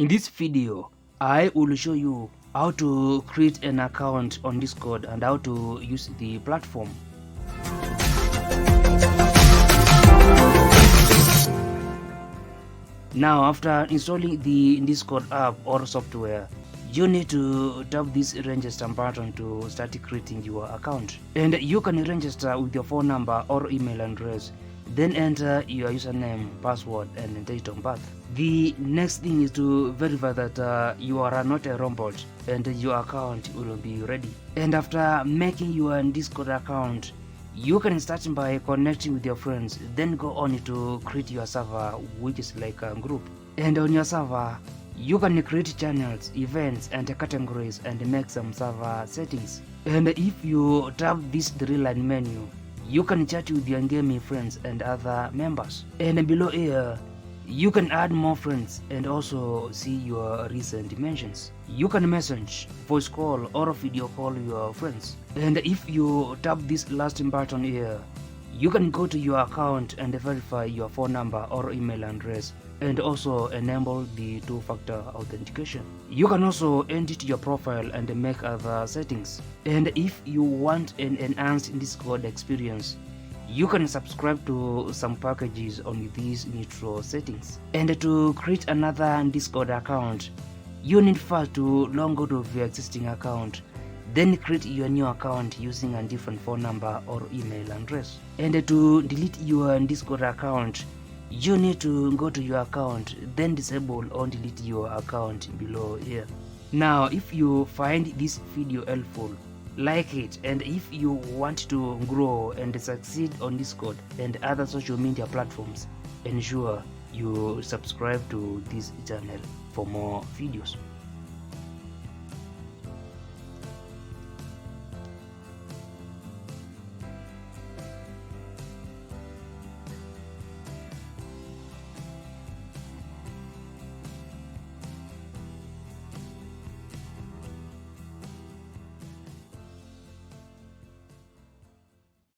In this video, I will show you how to create an account on Discord and how to use the platform. Now, after installing the Discord app or software, you need to tap this register button to start creating your account. And you can register with your phone number or email address. Then enter your username, password, and date of birth. The next thing is to verify that you are not a robot and your account will be ready. And after making your Discord account, you can start by connecting with your friends, then go on to create your server, which is like a group. And on your server, you can create channels, events, and categories and make some server settings. And if you tap this three-line menu, you can chat with your gaming friends and other members. And below here, you can add more friends and also see your recent mentions. You can message, voice call, or video call your friends. And if you tap this last button here, you can go to your account and verify your phone number or email address and also enable the two-factor authentication. You can also edit your profile and make other settings. And if you want an enhanced Discord experience, you can subscribe to some packages on these Nitro settings. And to create another Discord account, you need first to log out of your existing account, then create your new account using a different phone number or email address. And to delete your Discord account, you need to go to your account, then disable or delete your account below here. Now, if you find this video helpful, like it, and if you want to grow and succeed on Discord and other social media platforms, ensure you subscribe to this channel for more videos.